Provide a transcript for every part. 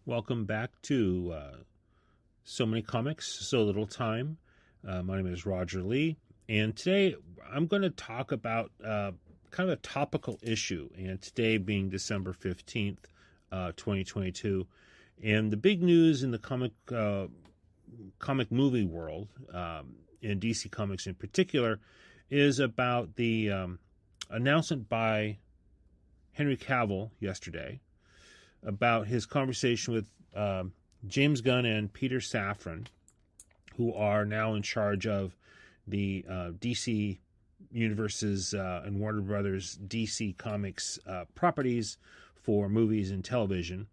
Welcome back to So Many Comics, So Little Time. My name is Roger Lee, and today I'm going to talk about kind of a topical issue, and today being December 15th, 2022. And the big news in the comic movie world, in DC Comics in particular, is about the announcement by Henry Cavill yesterday about his conversation with James Gunn and Peter Safran, who are now in charge of the DC Universe's and Warner Brothers DC Comics properties for movies and television.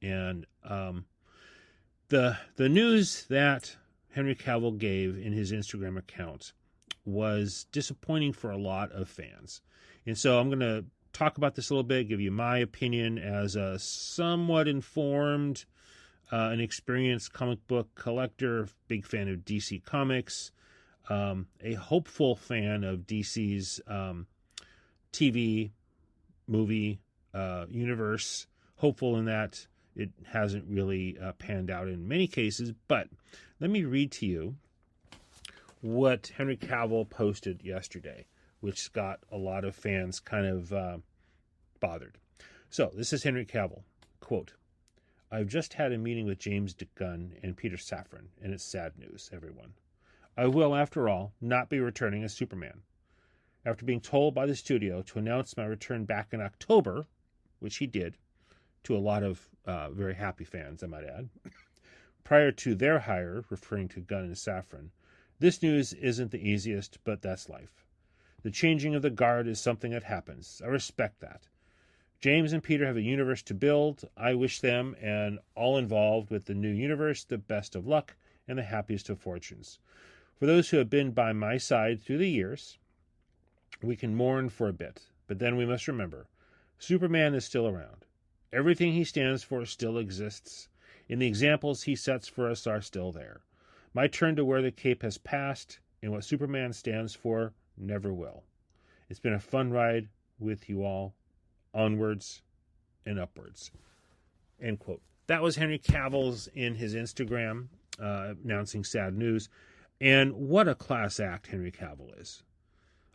And the news that Henry Cavill gave in his Instagram account was disappointing for a lot of fans. And so I'm going to talk about this a little bit, give you my opinion as a somewhat informed and experienced comic book collector, big fan of DC Comics, a hopeful fan of DC's TV, movie universe, hopeful in that it hasn't really panned out in many cases. But let me read to you what Henry Cavill posted yesterday, which got a lot of fans kind of bothered. So this is Henry Cavill. Quote, "I've just had a meeting with James Gunn and Peter Safran, and it's sad news, everyone. I will, after all, not be returning as Superman. After being told by the studio to announce my return back in October," which he did, to a lot of very happy fans, I might add, "prior to their hire," referring to Gunn and Safran, "this news isn't the easiest, but that's life. The changing of the guard is something that happens. I respect that. James and Peter have a universe to build. I wish them and all involved with the new universe the best of luck and the happiest of fortunes. For those who have been by my side through the years, we can mourn for a bit, but then we must remember, Superman is still around. Everything he stands for still exists, and the examples he sets for us are still there. My turn to wear the cape has passed, and what Superman stands for never will. It's been a fun ride with you all. Onwards and upwards." End quote. That was Henry Cavill's in his Instagram announcing sad news. And what a class act Henry Cavill is.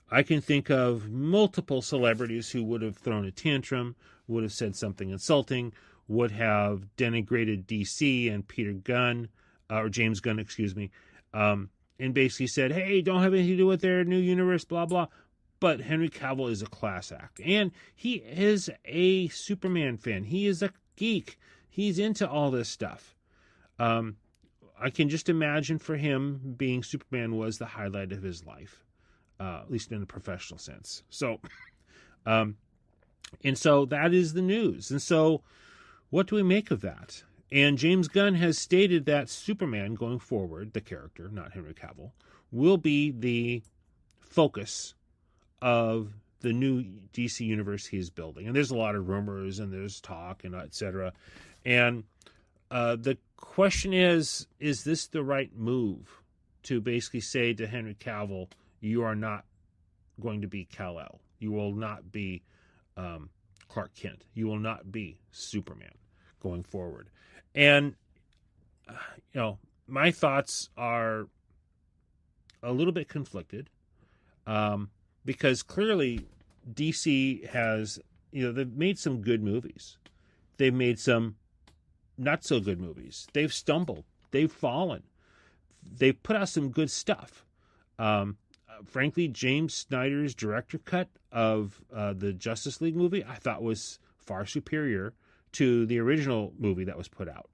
I can think of multiple celebrities who would have thrown a tantrum, would have said something insulting, would have denigrated DC and Peter Gunn, or James Gunn, excuse me, and basically said, hey, don't have anything to do with their new universe, blah, blah. But Henry Cavill is a class act. And he is a Superman fan. He is a geek. He's into all this stuff. I can just imagine for him being Superman was the highlight of his life, at least in a professional sense. So, and so that is the news. And so what do we make of that? And James Gunn has stated that Superman going forward, the character, not Henry Cavill, will be the focus of the new DC universe he's building. And there's a lot of rumors and there's talk and et cetera. And the question is this the right move to basically say to Henry Cavill, you are not going to be Kal-El. You will not be Clark Kent. You will not be Superman going forward. And, my thoughts are a little bit conflicted. Because clearly DC has, they've made some good movies. They've made some not so good movies. They've stumbled. They've fallen. They've put out some good stuff. Frankly, James Snyder's director cut of the Justice League movie, I thought was far superior to the original movie that was put out.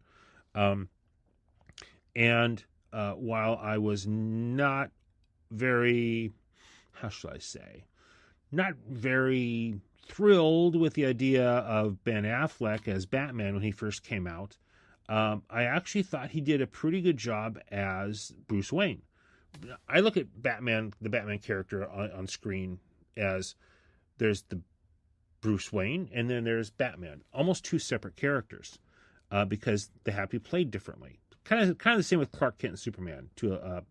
And while I was not very... how should I say, not very thrilled with the idea of Ben Affleck as Batman when he first came out. I actually thought he did a pretty good job as Bruce Wayne. I look at Batman, the Batman character on screen as there's the Bruce Wayne and then there's Batman, almost two separate characters because they have to be played differently. Kind of the same with Clark Kent and Superman to a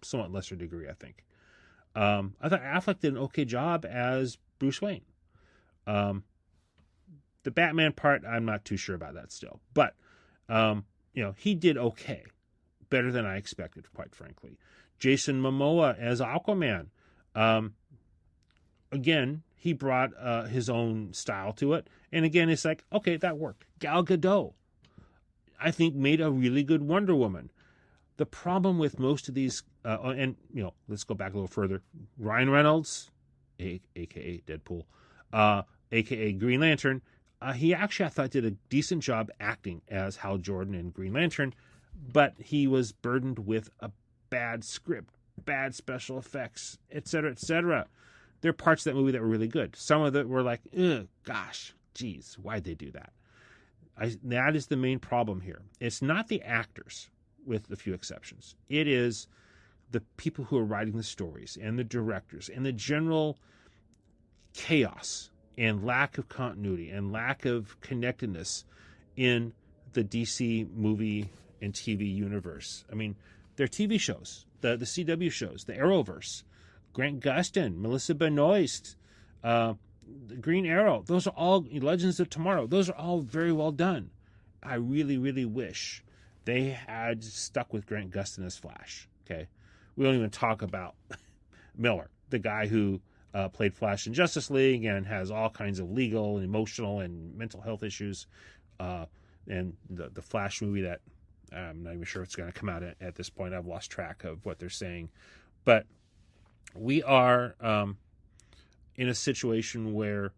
somewhat lesser degree, I think. I thought Affleck did an okay job as Bruce Wayne. The Batman part, I'm not too sure about that still. But he did okay, better than I expected, quite frankly. Jason Momoa as Aquaman, again, he brought his own style to it, and again, it's like, okay, that worked. Gal Gadot, I think, made a really good Wonder Woman. The problem with most of these, let's go back a little further. Ryan Reynolds, a.k.a. Deadpool, a.k.a. Green Lantern, he actually, I thought, did a decent job acting as Hal Jordan in Green Lantern, but he was burdened with a bad script, bad special effects, etc., etc. There are parts of that movie that were really good. Some of it were like, gosh, geez, why'd they do that? That is the main problem here. It's not the actors, with a few exceptions. It is the people who are writing the stories and the directors and the general chaos and lack of continuity and lack of connectedness in the DC movie and TV universe. I mean, their TV shows, the CW shows, the Arrowverse, Grant Gustin, Melissa Benoist, the Green Arrow, those are all Legends of Tomorrow. Those are all very well done. I really, really wish they had stuck with Grant Gustin as Flash. Okay, we don't even talk about Miller, the guy who played Flash in Justice League and has all kinds of legal and emotional and mental health issues. And the Flash movie that I'm not even sure it's going to come out at this point. I've lost track of what they're saying. But we are in a situation where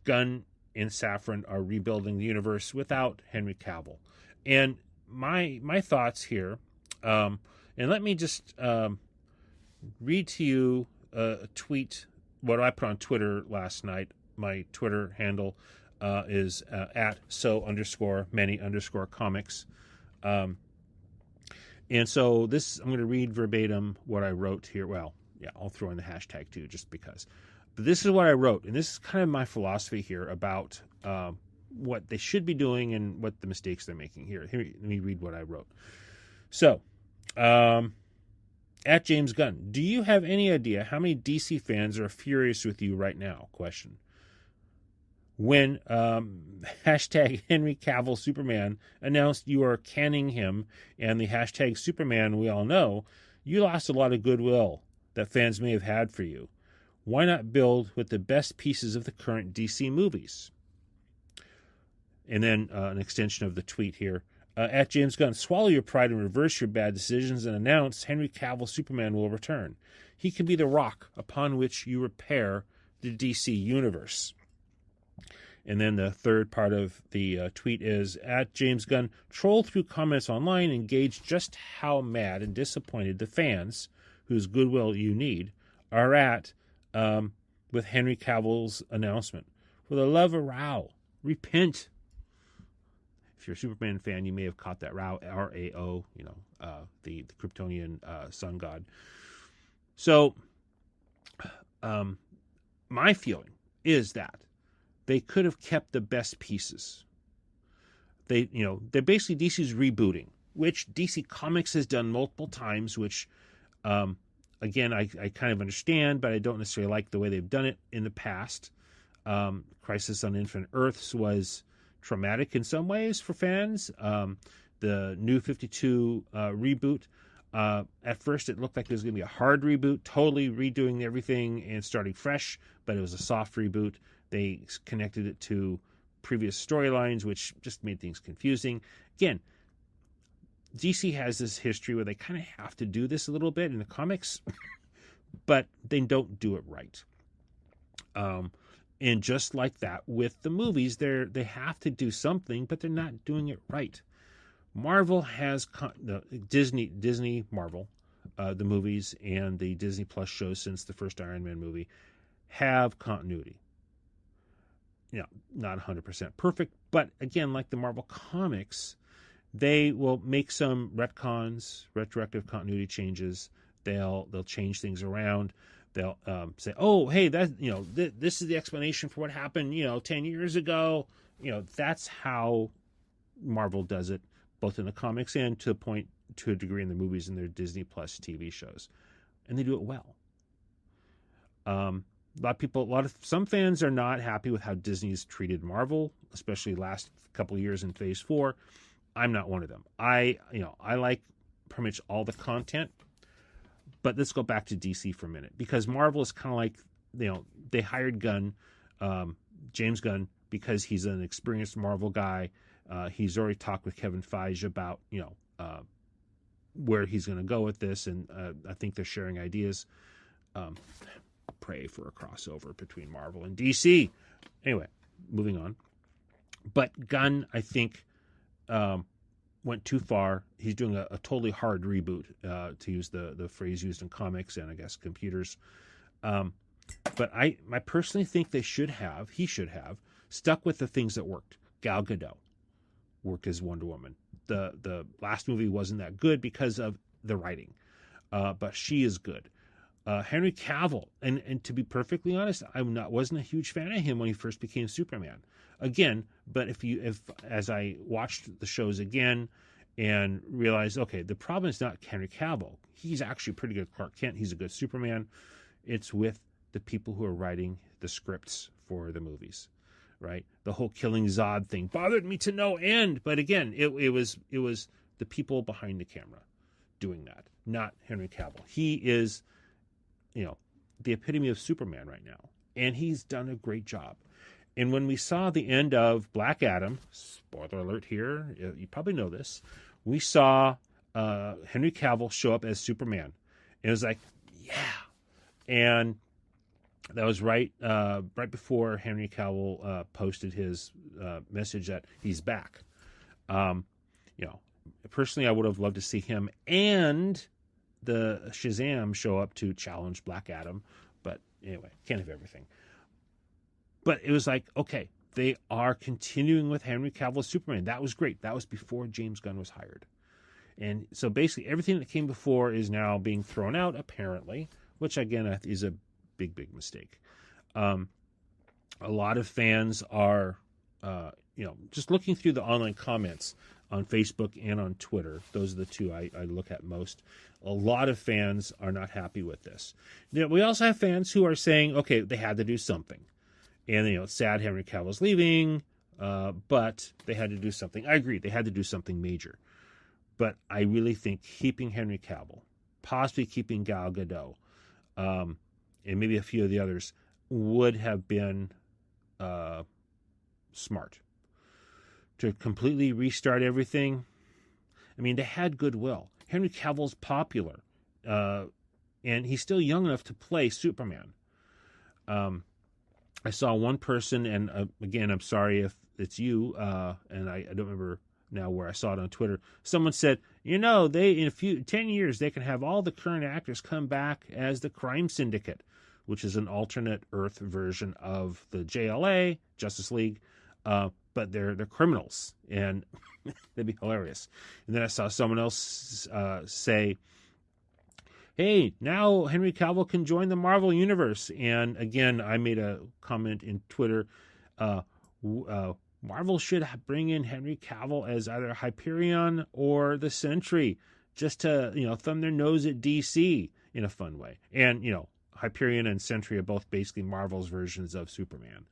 Gunn and Safran are rebuilding the universe without Henry Cavill. And my thoughts here, and let me just read to you a tweet, what I put on Twitter last night. My Twitter handle is at @so_many_comics. And so this, I'm going to read verbatim what I wrote here. Well, yeah, I'll throw in the hashtag too, just because. But this is what I wrote, and this is kind of my philosophy here about what they should be doing and what the mistakes they're making here. Let me read what I wrote. So, at James Gunn, do you have any idea how many DC fans are furious with you right now? Question. When hashtag Henry Cavill Superman announced you are canning him and the hashtag Superman we all know, you lost a lot of goodwill that fans may have had for you. Why not build with the best pieces of the current DC movies? And then an extension of the tweet here. At James Gunn, swallow your pride and reverse your bad decisions and announce Henry Cavill Superman will return. He can be the rock upon which you repair the DC universe. And then the third part of the tweet is, at James Gunn, troll through comments online and gauge just how mad and disappointed the fans, whose goodwill you need, are at with Henry Cavill's announcement. For the love of Rao, repent. If you're a Superman fan, you may have caught that. Rao, R-A-O, the Kryptonian sun god. So, my feeling is that they could have kept the best pieces. They're basically DC's rebooting, which DC Comics has done multiple times, which, again, I kind of understand, but I don't necessarily like the way they've done it in the past. Crisis on Infinite Earths was traumatic in some ways for fans. The New 52 reboot, at first it looked like it was going to be a hard reboot, totally redoing everything and starting fresh, but it was a soft reboot. They connected it to previous storylines, which just made things confusing. Again, DC has this history where they kind of have to do this a little bit in the comics, but they don't do it right. And just like that with the movies, they have to do something, but they're not doing it right. Marvel has Disney Marvel, the movies and the Disney Plus shows since the first Iron Man movie have continuity. Not 100% perfect, but again, like the Marvel comics, they will make some retcons, retroactive continuity changes. They'll change things around. They'll say, "Oh, hey, that this is the explanation for what happened, 10 years ago." That's how Marvel does it, both in the comics and to a degree in the movies and their Disney Plus TV shows, and they do it well. Some fans are not happy with how Disney's treated Marvel especially last couple of years in Phase 4. I'm not one of them. I like pretty much all the content. But let's go back to DC for a minute, because Marvel is kind of like, they hired Gunn, James Gunn, because he's an experienced Marvel guy. He's already talked with Kevin Feige about, where he's going to go with this, and I think they're sharing ideas. Pray for a crossover between Marvel and DC. Anyway, moving on. But Gunn, I think, went too far. He's doing a totally hard reboot, to use the phrase used in comics and I guess computers. But I personally think he should have stuck with the things that worked. Gal Gadot worked as Wonder Woman. The last movie wasn't that good because of the writing, but she is good. Henry Cavill, and to be perfectly honest, I wasn't a huge fan of him when he first became Superman. Again, but if as I watched the shows again and realized, okay, the problem is not Henry Cavill. He's actually pretty good Clark Kent. He's a good Superman. It's with the people who are writing the scripts for the movies, right? The whole killing Zod thing bothered me to no end. But again, it was the people behind the camera doing that, not Henry Cavill. He is, the epitome of Superman right now, and he's done a great job. And when we saw the end of Black Adam, spoiler alert here, you probably know this, we saw Henry Cavill show up as Superman. And it was like, yeah. And that was right before Henry Cavill posted his message that he's back. Personally, I would have loved to see him and the Shazam show up to challenge Black Adam. But anyway, can't have everything. But it was like, okay, they are continuing with Henry Cavill as Superman. That was great. That was before James Gunn was hired. And so basically everything that came before is now being thrown out, apparently, which again is a big, big mistake. A lot of fans are, just looking through the online comments on Facebook and on Twitter. Those are the two I look at most. A lot of fans are not happy with this. We also have fans who are saying, okay, they had to do something. And, it's sad Henry Cavill's leaving, but they had to do something. I agree, they had to do something major. But I really think keeping Henry Cavill, possibly keeping Gal Gadot, and maybe a few of the others, would have been smart. To completely restart everything, I mean, they had goodwill. Henry Cavill's popular, and he's still young enough to play Superman. I saw one person, and again, I'm sorry if it's you, and I don't remember now where I saw it on Twitter. Someone said, they in 10 years, they can have all the current actors come back as the Crime Syndicate, which is an alternate Earth version of the JLA, Justice League, but they're criminals, and that'd be hilarious. And then I saw someone else say, hey, now Henry Cavill can join the Marvel Universe. And again, I made a comment in Twitter, Marvel should bring in Henry Cavill as either Hyperion or the Sentry, just to, thumb their nose at DC in a fun way. And, Hyperion and Sentry are both basically Marvel's versions of Superman.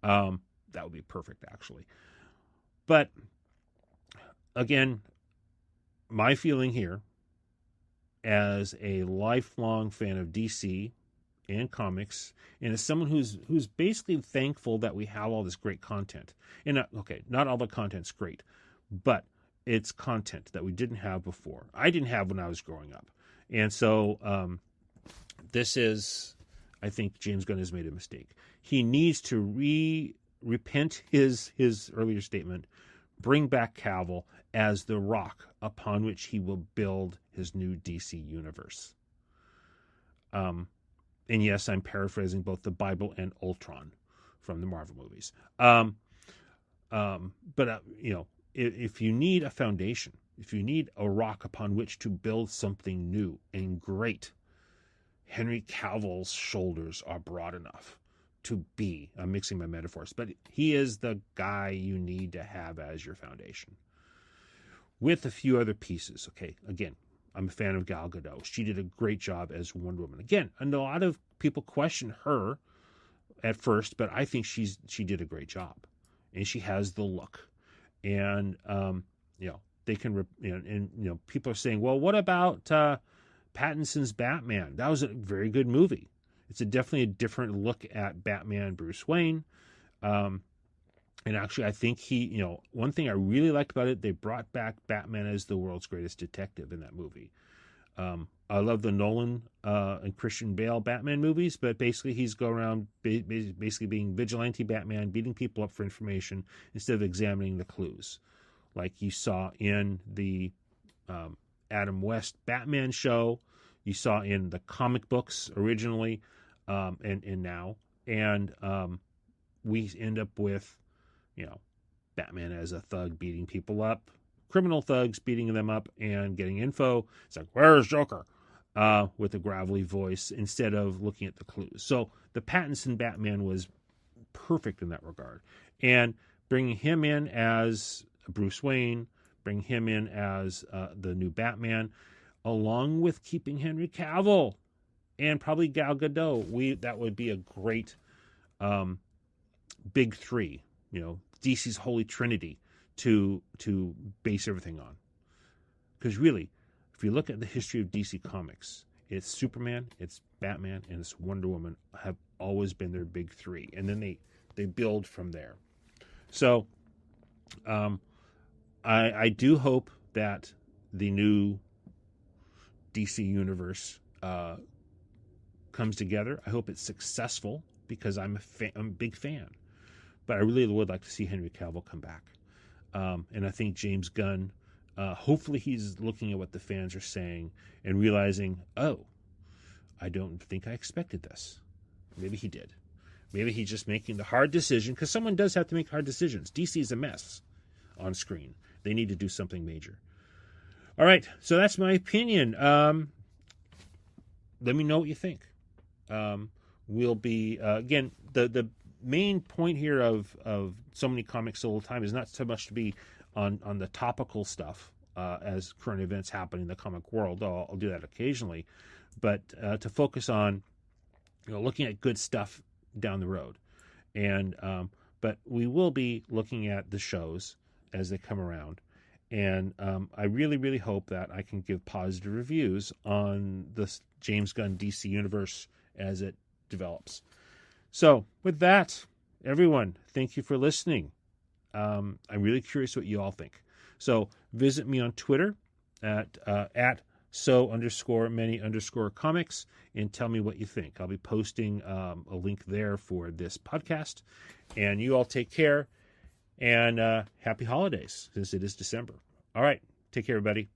That would be perfect, actually. But again, my feeling here, as a lifelong fan of DC and comics, and as someone who's basically thankful that we have all this great content. And not all the content's great, but it's content that we didn't have before. I didn't have when I was growing up. And so this is, I think James Gunn has made a mistake. He needs to repent his earlier statement, bring back Cavill as the rock upon which he will build his new DC universe. And yes, I'm paraphrasing both the Bible and Ultron from the Marvel movies. But if you need a foundation, if you need a rock upon which to build something new and great, Henry Cavill's shoulders are broad enough to be, I'm mixing my metaphors, but he is the guy you need to have as your foundation. With a few other pieces, okay? Again, I'm a fan of Gal Gadot. She did a great job as Wonder Woman. Again, and a lot of people question her at first, but I think she did a great job. and she has the look. And, they can, people are saying, well, what about Pattinson's Batman? That was a very good movie. It's definitely a different look at Batman Bruce Wayne. And actually, I think one thing I really liked about it, they brought back Batman as the world's greatest detective in that movie. I love the Nolan and Christian Bale Batman movies, but basically he's going around basically being vigilante Batman, beating people up for information instead of examining the clues, like you saw in the Adam West Batman show, you saw in the comic books originally, and now, and we end up with, Batman as a thug beating people up, criminal thugs beating them up and getting info. It's like, where's Joker? With a gravelly voice instead of looking at the clues. So the Pattinson Batman was perfect in that regard. And bringing him in as Bruce Wayne, bringing him in as the new Batman, along with keeping Henry Cavill and probably Gal Gadot, that would be a great big three, DC's holy trinity to base everything on. Because really, if you look at the history of DC Comics, it's Superman, it's Batman, and it's Wonder Woman have always been their big three. And then they build from there. So I do hope that the new DC universe comes together. I hope it's successful because I'm a big fan. But I really would like to see Henry Cavill come back. And I think James Gunn, hopefully he's looking at what the fans are saying and realizing, oh, I don't think I expected this. Maybe he did. Maybe he's just making the hard decision, because someone does have to make hard decisions. DC is a mess on screen. They need to do something major. All right, so that's my opinion. Let me know what you think. We'll be, again, the main point here of so many comics all the time is not so much to be on the topical stuff as current events happen in the comic world, though I'll do that occasionally, but to focus on looking at good stuff down the road. And but we will be looking at the shows as they come around, and I really, really hope that I can give positive reviews on the James Gunn DC universe as it develops. So with that, everyone, thank you for listening. I'm really curious what you all think. So visit me on Twitter at so_many_comics and tell me what you think. I'll be posting a link there for this podcast. And you all take care, and happy holidays, since it is December. All right, take care, everybody.